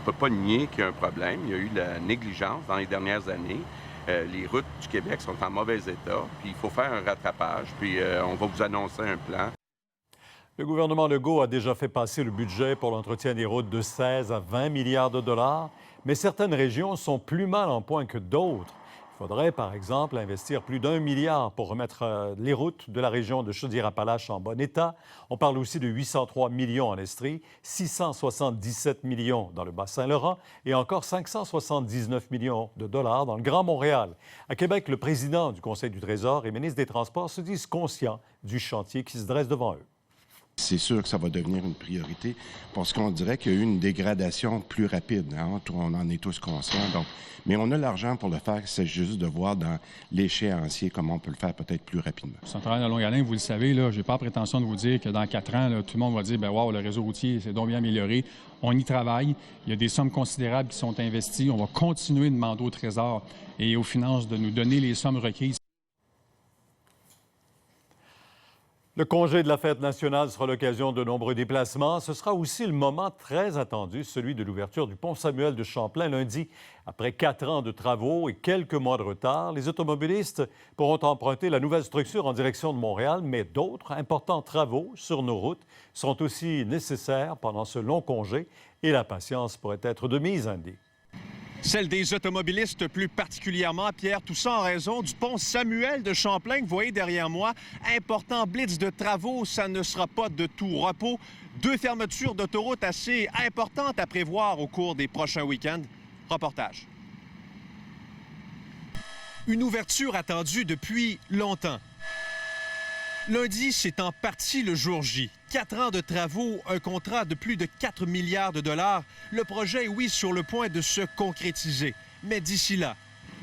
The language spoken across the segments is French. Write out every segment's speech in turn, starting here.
peut pas nier qu'il y a un problème. Il y a eu de la négligence dans les dernières années. Les routes du Québec sont en mauvais état, puis il faut faire un rattrapage, puis on va vous annoncer un plan. Le gouvernement Legault a déjà fait passer le budget pour l'entretien des routes de 16 à 20 milliards de dollars, mais certaines régions sont plus mal en point que d'autres. Il faudrait, par exemple, investir plus d'1 milliard pour remettre les routes de la région de Chaudière-Appalaches en bon état. On parle aussi de 803 millions en Estrie, 677 millions dans le Bas-Saint-Laurent et encore 579 millions de dollars dans le Grand Montréal. À Québec, le président du Conseil du Trésor et ministre des Transports se disent conscients du chantier qui se dresse devant eux. C'est sûr que ça va devenir une priorité parce qu'on dirait qu'il y a eu une dégradation plus rapide. Hein? On en est tous conscients. Donc, mais on a l'argent pour le faire. C'est juste de voir dans l'échéancier comment on peut le faire peut-être plus rapidement. C'est un travail de longue haleine, vous le savez. Je n'ai pas la prétention de vous dire que dans 4 ans, là, tout le monde va dire « wow, le réseau routier s'est donc bien amélioré ». On y travaille. Il y a des sommes considérables qui sont investies. On va continuer de demander au Trésor et aux finances de nous donner les sommes requises. Le congé de la fête nationale sera l'occasion de nombreux déplacements. Ce sera aussi le moment très attendu, celui de l'ouverture du pont Samuel de Champlain lundi. Après 4 ans de travaux et quelques mois de retard, les automobilistes pourront emprunter la nouvelle structure en direction de Montréal, mais d'autres importants travaux sur nos routes sont aussi nécessaires pendant ce long congé et la patience pourrait être de mise, Andy. Celle des automobilistes plus particulièrement, Pierre, tout ça en raison du pont Samuel de Champlain que vous voyez derrière moi. Important blitz de travaux, ça ne sera pas de tout repos. 2 fermetures d'autoroute assez importantes à prévoir au cours des prochains week-ends. Reportage. Une ouverture attendue depuis longtemps. Lundi, c'est en partie le jour J. 4 ans de travaux, un contrat de plus de 4 milliards de dollars. Le projet est, oui, sur le point de se concrétiser. Mais d'ici là,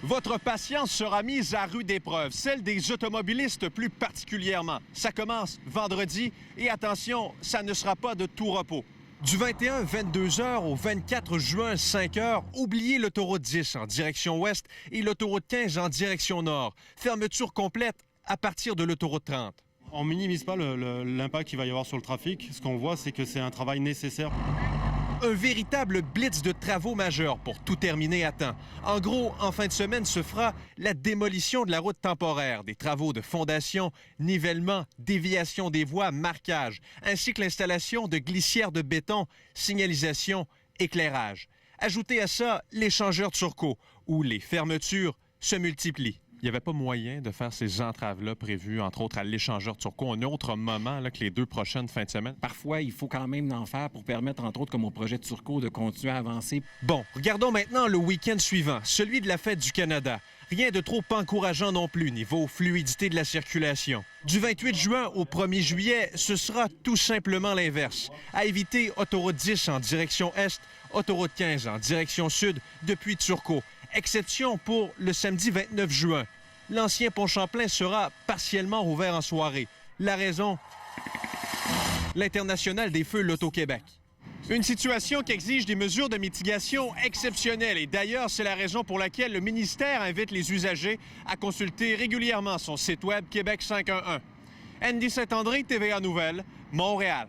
votre patience sera mise à rude épreuve, celle des automobilistes plus particulièrement. Ça commence vendredi et attention, ça ne sera pas de tout repos. Du 21, 22 heures au 24 juin, 5 heures, oubliez l'autoroute 10 en direction ouest et l'autoroute 15 en direction nord. Fermeture complète à partir de l'autoroute 30. On minimise pas l'impact qu'il va y avoir sur le trafic. Ce qu'on voit, c'est que c'est un travail nécessaire. Un véritable blitz de travaux majeurs pour tout terminer à temps. En gros, en fin de semaine se fera la démolition de la route temporaire, des travaux de fondation, nivellement, déviation des voies, marquage, ainsi que l'installation de glissières de béton, signalisation, éclairage. Ajoutez à ça l'échangeur Turco, où les fermetures se multiplient. Il n'y avait pas moyen de faire ces entraves-là prévues, entre autres à l'échangeur Turco, un autre moment là, que les 2 prochaines fins de semaine? Parfois, il faut quand même en faire pour permettre, entre autres, comme au projet Turco, de continuer à avancer. Bon, regardons maintenant le week-end suivant, celui de la Fête du Canada. Rien de trop encourageant non plus niveau fluidité de la circulation. Du 28 juin au 1er juillet, ce sera tout simplement l'inverse. À éviter autoroute 10 en direction est, autoroute 15 en direction sud depuis Turcot. Exception pour le samedi 29 juin. L'ancien pont Champlain sera partiellement rouvert en soirée. La raison? L'International des feux Loto-Québec. Une situation qui exige des mesures de mitigation exceptionnelles. Et d'ailleurs, c'est la raison pour laquelle le ministère invite les usagers à consulter régulièrement son site web Québec 511. Andy Saint-André, TVA Nouvelles, Montréal.